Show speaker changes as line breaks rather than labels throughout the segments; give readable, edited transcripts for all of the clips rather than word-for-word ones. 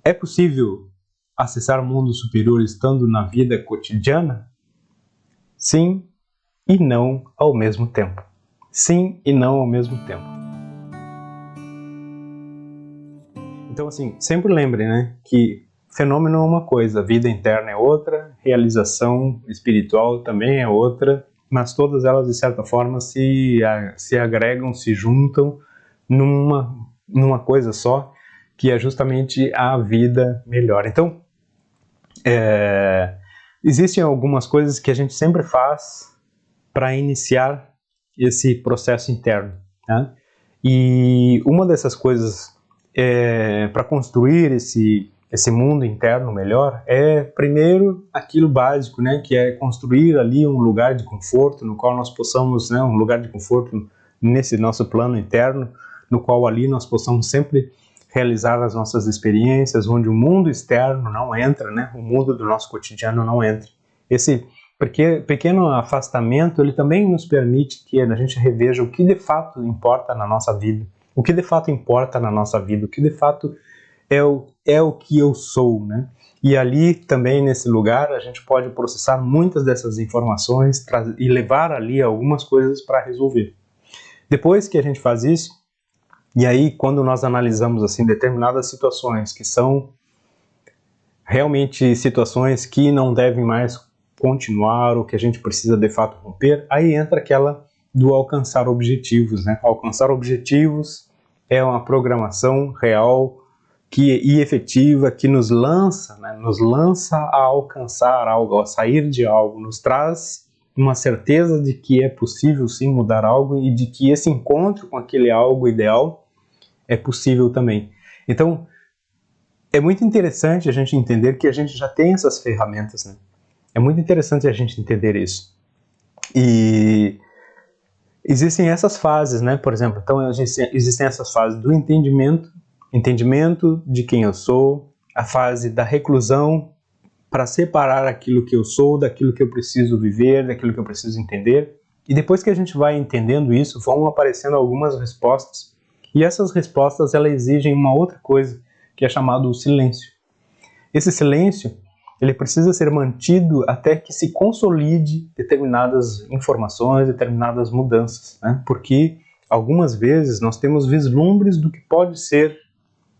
É possível acessar o mundo superior estando na vida cotidiana? Sim e não ao mesmo tempo. Sim e não ao mesmo tempo. Então, assim, sempre lembre, né, que fenômeno é uma coisa, vida interna é outra, realização espiritual também é outra, mas todas elas, de certa forma, se agregam, se juntam numa coisa só, que é justamente a vida melhor. Então, existem algumas coisas que a gente sempre faz para iniciar esse processo interno, né? E uma dessas coisas para construir esse mundo interno melhor é, primeiro, aquilo básico, né, que é construir ali um lugar de conforto no qual nós possamos, né, um lugar de conforto nesse nosso plano interno, no qual ali nós possamos sempre realizar as nossas experiências, onde o mundo externo não entra, né, o mundo do nosso cotidiano não entra. Esse pequeno afastamento, ele também nos permite que a gente reveja o que de fato importa na nossa vida, o que de fato importa na nossa vida, o que de fato é o que eu sou, né? E ali também, nesse lugar, a gente pode processar muitas dessas informações e levar ali algumas coisas para resolver. Depois que a gente faz isso, e aí quando nós analisamos assim determinadas situações que são realmente situações que não devem mais continuar ou que a gente precisa de fato romper, aí entra aquela do alcançar objetivos, né? Alcançar objetivos é uma programação real e efetiva que nos lança, né? Nos lança a alcançar algo, a sair de algo, nos traz uma certeza de que é possível sim mudar algo e de que esse encontro com aquele algo ideal é possível também. Então, é muito interessante a gente entender que a gente já tem essas ferramentas, né? É muito interessante a gente entender isso. E existem essas fases, né? Por exemplo, então existem essas fases do entendimento de quem eu sou, a fase da reclusão para separar aquilo que eu sou daquilo que eu preciso viver, daquilo que eu preciso entender. E depois que a gente vai entendendo isso, vão aparecendo algumas respostas. E essas respostas, elas exigem uma outra coisa, que é chamado o silêncio. Esse silêncio, ele precisa ser mantido até que se consolide determinadas informações, determinadas mudanças, né? Porque algumas vezes nós temos vislumbres do que pode ser,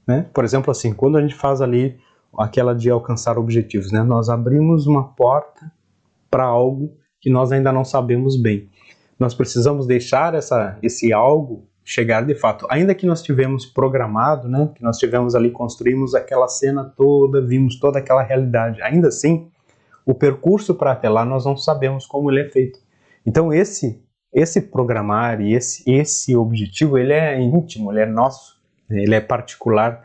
né? Por exemplo, assim, quando a gente faz ali aquela de alcançar objetivos, né? Nós abrimos uma porta para algo que nós ainda não sabemos bem. Nós precisamos deixar esse algo chegar de fato. Ainda que nós tivemos programado, né, que nós tivemos ali, construímos aquela cena toda, vimos toda aquela realidade, ainda assim, o percurso para até lá nós não sabemos como ele é feito. Então esse programar e esse objetivo, ele é íntimo, ele é nosso, ele é particular.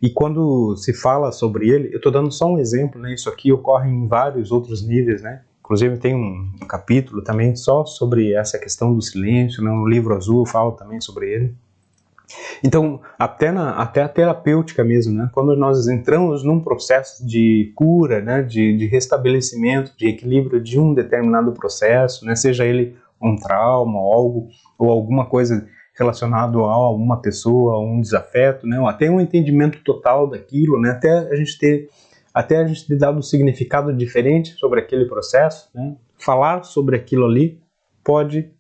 E quando se fala sobre ele, eu estou dando só um exemplo, né, isso aqui ocorre em vários outros níveis, né? Inclusive tem um capítulo também só sobre essa questão do silêncio, né? No livro azul eu falo também sobre ele. Então, até a terapêutica mesmo, né? Quando nós entramos num processo de cura, né? de restabelecimento, de equilíbrio de um determinado processo, né? Seja ele um trauma, algo, ou alguma coisa relacionada a alguma pessoa, um desafeto, né? Ou até um entendimento total daquilo, né? Até a gente ter dado um significado diferente sobre aquele processo, né? Falar sobre aquilo ali pode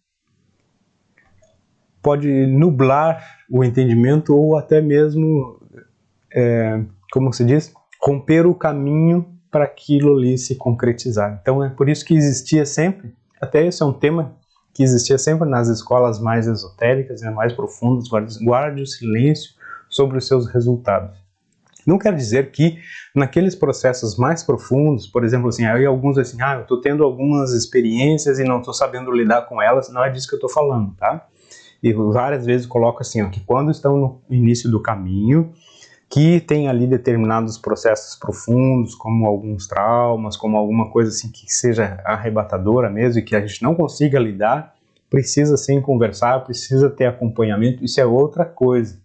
nublar o entendimento ou até mesmo, como se diz, romper o caminho para aquilo ali se concretizar. Então é por isso que existia sempre, até esse é um tema que existia sempre nas escolas mais esotéricas, né, mais profundas, guarde o silêncio sobre os seus resultados. Não quer dizer que naqueles processos mais profundos, por exemplo, assim, aí alguns assim, eu estou tendo algumas experiências e não estou sabendo lidar com elas, não é disso que eu estou falando, tá? E várias vezes coloco assim, que quando estão no início do caminho, que tem ali determinados processos profundos, como alguns traumas, como alguma coisa assim que seja arrebatadora mesmo e que a gente não consiga lidar, precisa sim conversar, precisa ter acompanhamento, isso é outra coisa.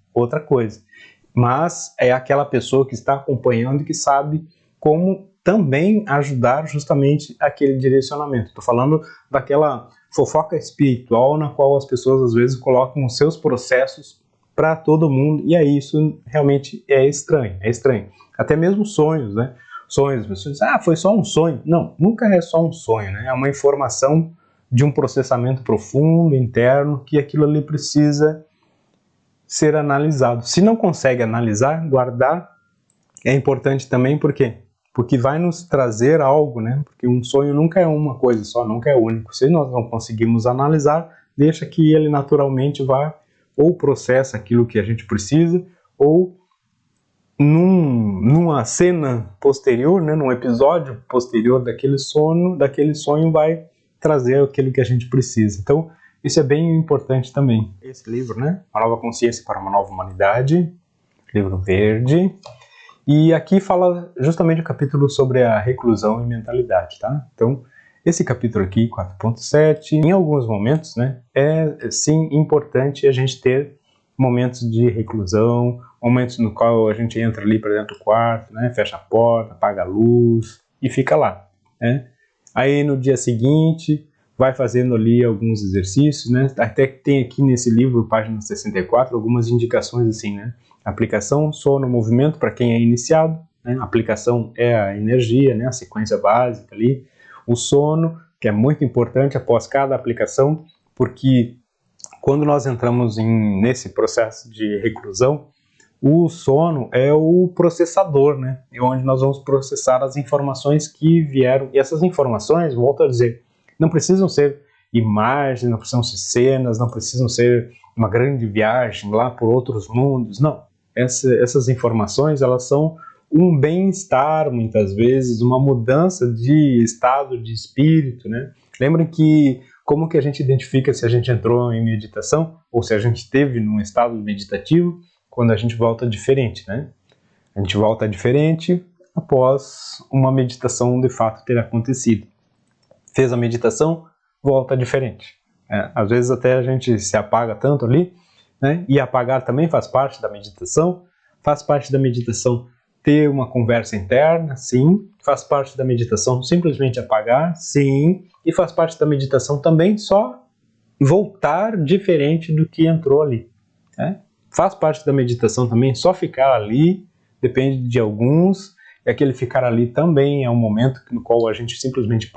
Mas é aquela pessoa que está acompanhando e que sabe como também ajudar justamente aquele direcionamento. Estou falando daquela fofoca espiritual na qual as pessoas às vezes colocam os seus processos para todo mundo, e aí isso realmente é estranho, Até mesmo sonhos, né? Sonhos, as pessoas dizem, foi só um sonho. Não, nunca é só um sonho, né? É uma informação de um processamento profundo, interno, que aquilo ali precisa ser analisado. Se não consegue analisar, guardar, é importante também, por quê? Porque vai nos trazer algo, né? Porque um sonho nunca é uma coisa só, nunca é único. Se nós não conseguimos analisar, deixa que ele naturalmente vá ou processa aquilo que a gente precisa, ou numa cena posterior, né, num episódio posterior daquele sonho vai trazer aquilo que a gente precisa. Então, isso é bem importante também. Esse livro, né, Uma Nova Consciência para uma Nova Humanidade, livro verde, e aqui fala justamente o capítulo sobre a reclusão e mentalidade, tá? Então, esse capítulo aqui, 4.7, em alguns momentos, né, é sim importante a gente ter momentos de reclusão, momentos no qual a gente entra ali para dentro do quarto, né, fecha a porta, apaga a luz e fica lá, né? Aí no dia seguinte vai fazendo ali alguns exercícios, né? Até que tem aqui nesse livro, página 64, algumas indicações assim, né? Aplicação, sono, movimento para quem é iniciado, né? Aplicação é a energia, né? A sequência básica ali. O sono, que é muito importante após cada aplicação, porque quando nós entramos nesse processo de reclusão, o sono é o processador, né? É onde nós vamos processar as informações que vieram. E essas informações, volto a dizer, não precisam ser imagens, não precisam ser cenas, não precisam ser uma grande viagem lá por outros mundos, não. Essas informações, elas são um bem-estar, muitas vezes, uma mudança de estado de espírito, né? Lembrem que como que a gente identifica se a gente entrou em meditação ou se a gente esteve num estado meditativo quando a gente volta diferente, né? A gente volta diferente após uma meditação de fato ter acontecido. Fez a meditação, volta diferente. Às vezes até a gente se apaga tanto ali, né? E apagar também faz parte da meditação. Faz parte da meditação ter uma conversa interna, sim. Faz parte da meditação simplesmente apagar, sim. E faz parte da meditação também só voltar diferente do que entrou ali, né? Faz parte da meditação também só ficar ali, depende de alguns, e aquele ficar ali também é um momento no qual a gente simplesmente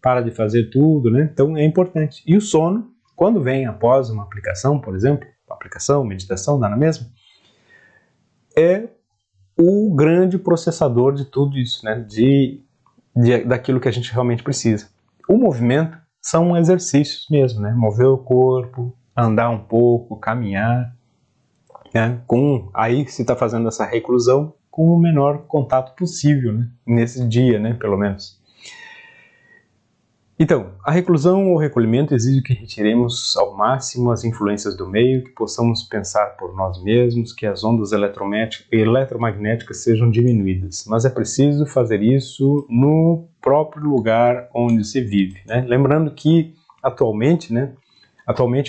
para de fazer tudo, né? Então é importante. E o sono, quando vem após uma aplicação, por exemplo, aplicação, meditação, dá na mesma, é o grande processador de tudo isso, né? Daquilo que a gente realmente precisa. O movimento são exercícios mesmo, né? Mover o corpo, andar um pouco, caminhar, né? Aí se está fazendo essa reclusão com o menor contato possível, né? Nesse dia, né? Pelo menos. Então, a reclusão ou recolhimento exige que retiremos ao máximo as influências do meio, que possamos pensar por nós mesmos, que as ondas eletromagnéticas sejam diminuídas. Mas é preciso fazer isso no próprio lugar onde se vive, né? Lembrando que atualmente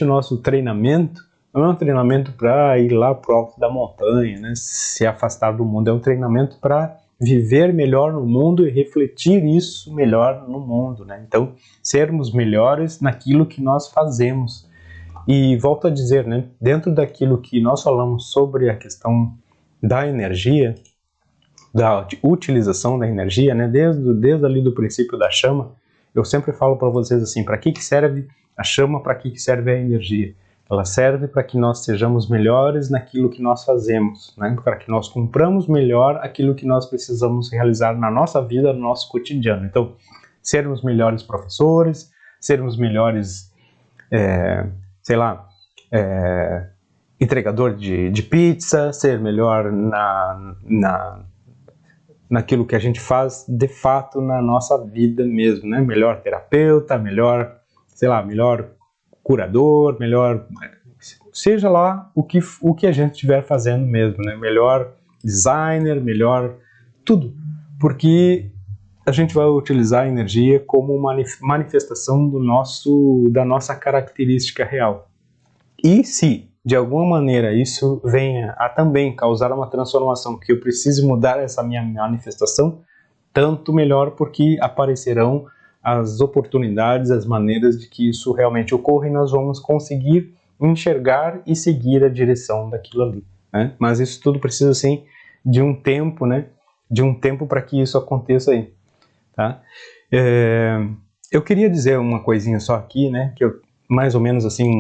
o nosso treinamento não é um treinamento para ir lá para o alto da montanha, né? Se afastar do mundo, é um treinamento para viver melhor no mundo e refletir isso melhor no mundo, né? Então, sermos melhores naquilo que nós fazemos. E volto a dizer, né? Dentro daquilo que nós falamos sobre a questão da energia, da utilização da energia, né? Desde ali do princípio da chama, eu sempre falo para vocês assim, para que serve a chama, para que serve a energia? Ela serve para que nós sejamos melhores naquilo que nós fazemos, né? Para que nós cumpramos melhor aquilo que nós precisamos realizar na nossa vida, no nosso cotidiano. Então, sermos melhores professores, sermos melhores, entregador de pizza, ser melhor naquilo que a gente faz de fato na nossa vida mesmo, né? Melhor terapeuta, melhor curador, melhor, seja lá o que a gente estiver fazendo mesmo, né? Melhor designer, melhor tudo, porque a gente vai utilizar a energia como uma manifestação da nossa característica real. E se de alguma maneira isso venha a também causar uma transformação, que eu preciso mudar essa minha manifestação, tanto melhor, porque aparecerão as oportunidades, as maneiras de que isso realmente ocorra e nós vamos conseguir enxergar e seguir a direção daquilo ali, né? Mas isso tudo precisa, sim, de um tempo, né? De um tempo para que isso aconteça aí, tá? Eu queria dizer uma coisinha só aqui, né? Que eu, mais ou menos assim,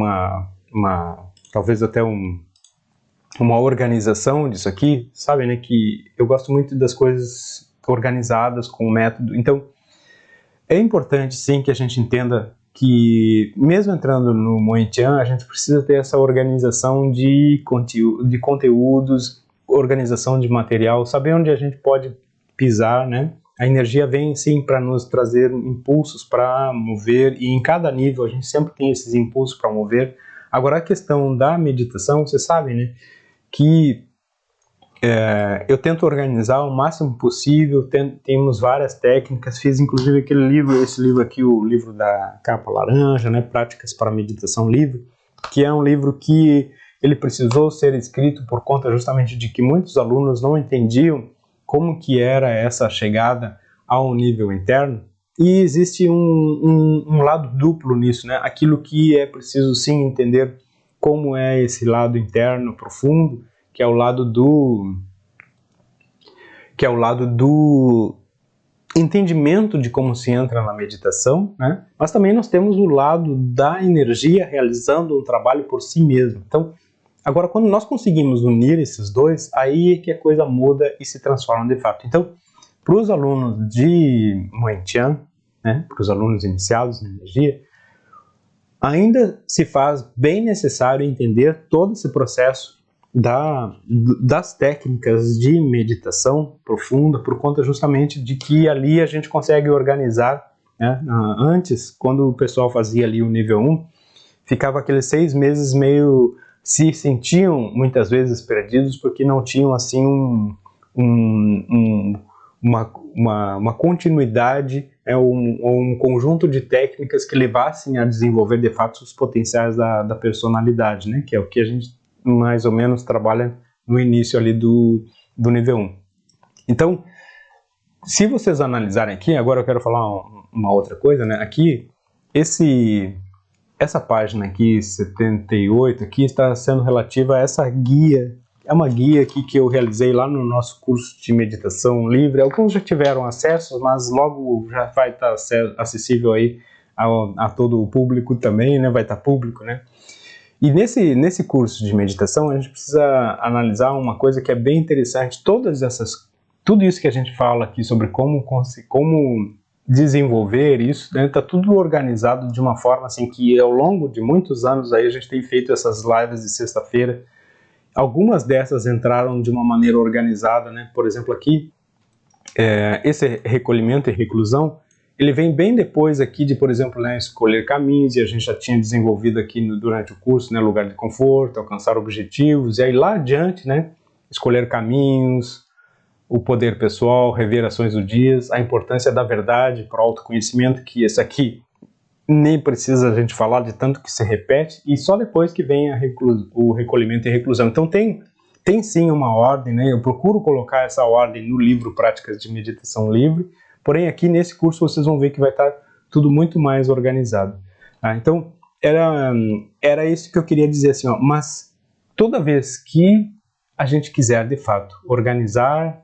talvez até uma organização disso aqui, sabe, né? Que eu gosto muito das coisas organizadas com método. Então, é importante, sim, que a gente entenda que, mesmo entrando no Moentian, a gente precisa ter essa organização de conteúdos, organização de material, saber onde a gente pode pisar, né? A energia vem, sim, para nos trazer impulsos para mover, e em cada nível a gente sempre tem esses impulsos para mover. Agora, a questão da meditação, você sabe, né? Que eu tento organizar o máximo possível, temos várias técnicas, fiz inclusive esse livro aqui, o livro da capa laranja, né, Práticas para Meditação Livre, que é um livro que ele precisou ser escrito por conta justamente de que muitos alunos não entendiam como que era essa chegada ao nível interno, e existe um lado duplo nisso, né, aquilo que é preciso sim entender como é esse lado interno profundo, que é o lado do entendimento de como se entra na meditação, né? Mas também nós temos o lado da energia realizando um trabalho por si mesmo. Então, agora, quando nós conseguimos unir esses dois, aí é que a coisa muda e se transforma de fato. Então, para os alunos de Moentian, né, para os alunos iniciados em energia, ainda se faz bem necessário entender todo esse processo das técnicas de meditação profunda, por conta justamente de que ali a gente consegue organizar, né? Antes, quando o pessoal fazia ali o nível 1, ficava aqueles 6 meses meio, se sentiam muitas vezes perdidos, porque não tinham assim uma continuidade, um conjunto de técnicas que levassem a desenvolver de fato os potenciais da personalidade, né? Que é o que a gente mais ou menos trabalha no início ali do nível 1. Então, se vocês analisarem aqui, agora eu quero falar uma outra coisa, né? Aqui, essa página aqui, 78, aqui está sendo relativa a essa guia. É uma guia aqui que eu realizei lá no nosso curso de meditação livre. Alguns já tiveram acesso, mas logo já vai estar acessível aí a todo o público também, né? Vai estar público, né? E nesse curso de meditação a gente precisa analisar uma coisa que é bem interessante. Tudo isso que a gente fala aqui sobre como desenvolver isso, né, tá tudo organizado de uma forma assim que ao longo de muitos anos aí a gente tem feito essas lives de sexta-feira. Algumas dessas entraram de uma maneira organizada, né? Por exemplo, aqui esse recolhimento e reclusão, ele vem bem depois aqui de, por exemplo, né, escolher caminhos, e a gente já tinha desenvolvido aqui durante o curso, né, lugar de conforto, alcançar objetivos, e aí lá adiante, né, escolher caminhos, o poder pessoal, rever ações do dia, a importância da verdade para o autoconhecimento, que esse aqui nem precisa a gente falar de tanto que se repete, e só depois que vem o recolhimento e reclusão. Então tem sim uma ordem, né, eu procuro colocar essa ordem no livro Práticas de Meditação Livre. Porém, aqui nesse curso vocês vão ver que vai estar tudo muito mais organizado. Tá? Então, era isso que eu queria dizer, assim, ó, mas toda vez que a gente quiser, de fato, organizar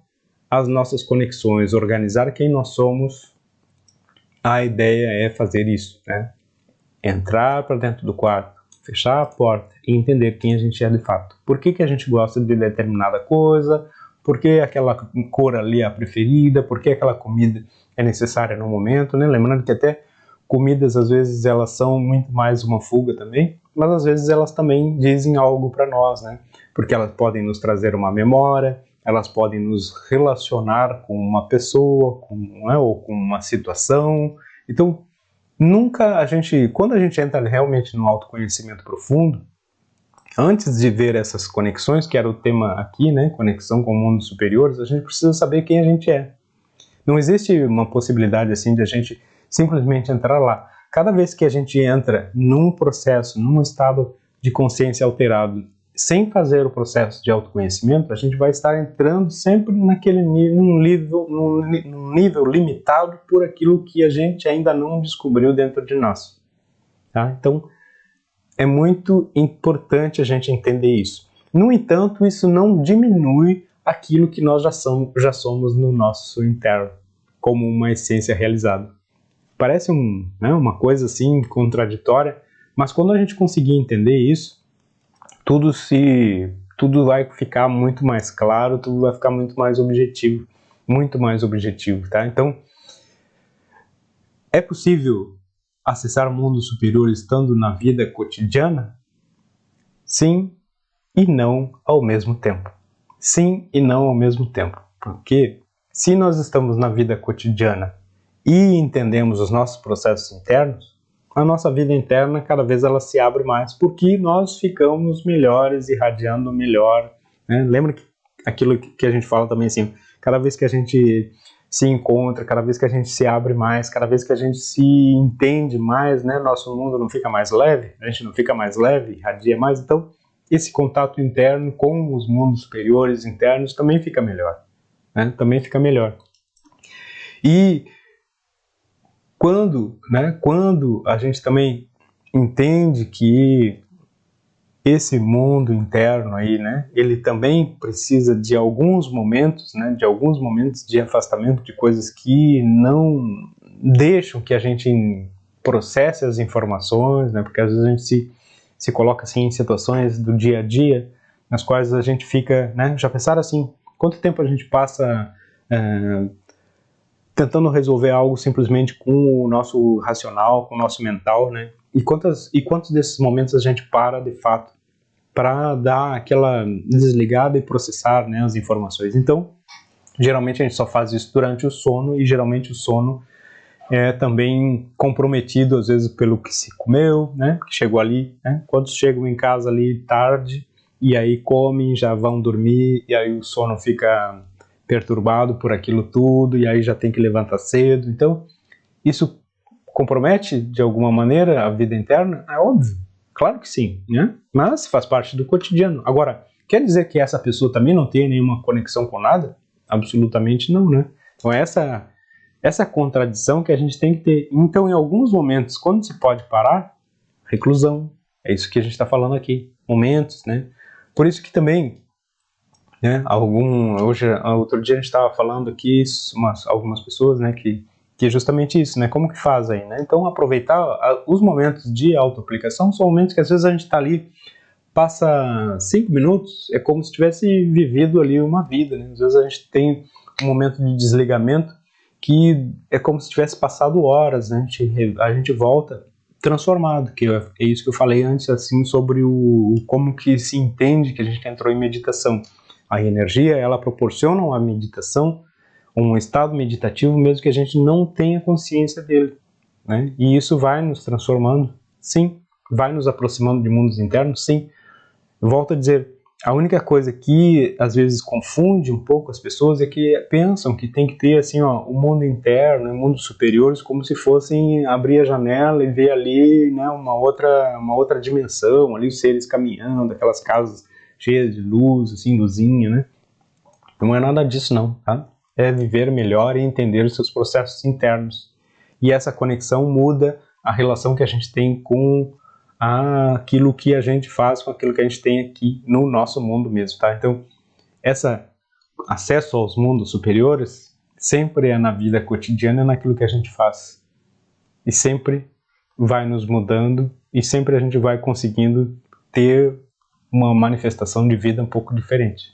as nossas conexões, organizar quem nós somos, a ideia é fazer isso, né? Entrar para dentro do quarto, fechar a porta e entender quem a gente é de fato. Por que a gente gosta de determinada coisa? Por que aquela cor ali é a preferida? Por que aquela comida é necessária no momento, né? Lembrando que até comidas, às vezes, elas são muito mais uma fuga também, mas às vezes elas também dizem algo para nós, né? Porque elas podem nos trazer uma memória, elas podem nos relacionar com uma pessoa, ou com uma situação. Então, quando a gente entra realmente no autoconhecimento profundo, antes de ver essas conexões, que era o tema aqui, né, conexão com mundos superiores, a gente precisa saber quem a gente é. Não existe uma possibilidade assim de a gente simplesmente entrar lá. Cada vez que a gente entra num processo, num estado de consciência alterado, sem fazer o processo de autoconhecimento, a gente vai estar entrando sempre num nível limitado por aquilo que a gente ainda não descobriu dentro de nós. Tá? Então, é muito importante a gente entender isso. No entanto, isso não diminui aquilo que nós já somos no nosso interno, como uma essência realizada. Parece uma coisa assim contraditória, mas quando a gente conseguir entender isso, tudo vai ficar muito mais claro, tudo vai ficar muito mais objetivo, tá? Então, é possível acessar o mundo superior estando na vida cotidiana? Sim e não ao mesmo tempo. Sim e não ao mesmo tempo. Porque se nós estamos na vida cotidiana e entendemos os nossos processos internos, a nossa vida interna cada vez ela se abre mais, porque nós ficamos melhores, irradiando melhor, né? Lembra que aquilo que a gente fala também assim, cada vez que a gente se encontra, cada vez que a gente se abre mais, cada vez que a gente se entende mais, né? Nosso mundo não fica mais leve, a gente não fica mais leve, irradia mais, então esse contato interno com os mundos superiores internos também fica melhor, né? Também fica melhor. E quando a gente também entende que esse mundo interno aí, né, ele também precisa de alguns momentos, né, de afastamento de coisas que não deixam que a gente processe as informações, né, porque às vezes a gente se coloca assim em situações do dia a dia, nas quais a gente fica, né, já pensaram assim, quanto tempo a gente passa tentando resolver algo simplesmente com o nosso racional, com o nosso mental, né? E quantos desses momentos a gente para de fato para dar aquela desligada e processar, né, as informações. Então, geralmente a gente só faz isso durante o sono e geralmente o sono é também comprometido às vezes pelo que se comeu, né, que chegou ali, né? Quantos chegam em casa ali tarde e aí comem, já vão dormir e aí o sono fica perturbado por aquilo tudo e aí já tem que levantar cedo. Então, isso compromete de alguma maneira a vida interna? É óbvio, claro que sim, né? Mas faz parte do cotidiano. Agora, quer dizer que essa pessoa também não tem nenhuma conexão com nada? Absolutamente não, né? Então essa contradição que a gente tem que ter. Então, em alguns momentos, quando se pode parar, reclusão. É isso que a gente está falando aqui. Momentos, né? Por isso que também, né? Outro dia a gente estava falando aqui, algumas pessoas, né? Que é justamente isso, né? Como que faz aí, né? Então, aproveitar os momentos de autoaplicação são momentos que às vezes a gente está ali, passa 5 minutos, é como se tivesse vivido ali uma vida, né? Às vezes a gente tem um momento de desligamento que é como se tivesse passado horas, né? A gente volta transformado, que é isso que eu falei antes, assim, sobre como que se entende que a gente entrou em meditação. A energia, ela proporciona uma meditação, um estado meditativo, mesmo que a gente não tenha consciência dele, né? E isso vai nos transformando, sim, vai nos aproximando de mundos internos, sim. Eu volto a dizer, a única coisa que às vezes confunde um pouco as pessoas é que pensam que tem que ter assim, ó, o mundo interno e mundos superiores como se fossem abrir a janela e ver ali, né, uma outra dimensão, ali os seres caminhando, aquelas casas cheias de luz, assim, luzinha, né? Não é nada disso não, tá? É viver melhor e entender os seus processos internos. E essa conexão muda a relação que a gente tem com aquilo que a gente faz, com aquilo que a gente tem aqui no nosso mundo mesmo, tá? Então, esse acesso aos mundos superiores sempre é na vida cotidiana, naquilo que a gente faz. E sempre vai nos mudando e sempre a gente vai conseguindo ter uma manifestação de vida um pouco diferente.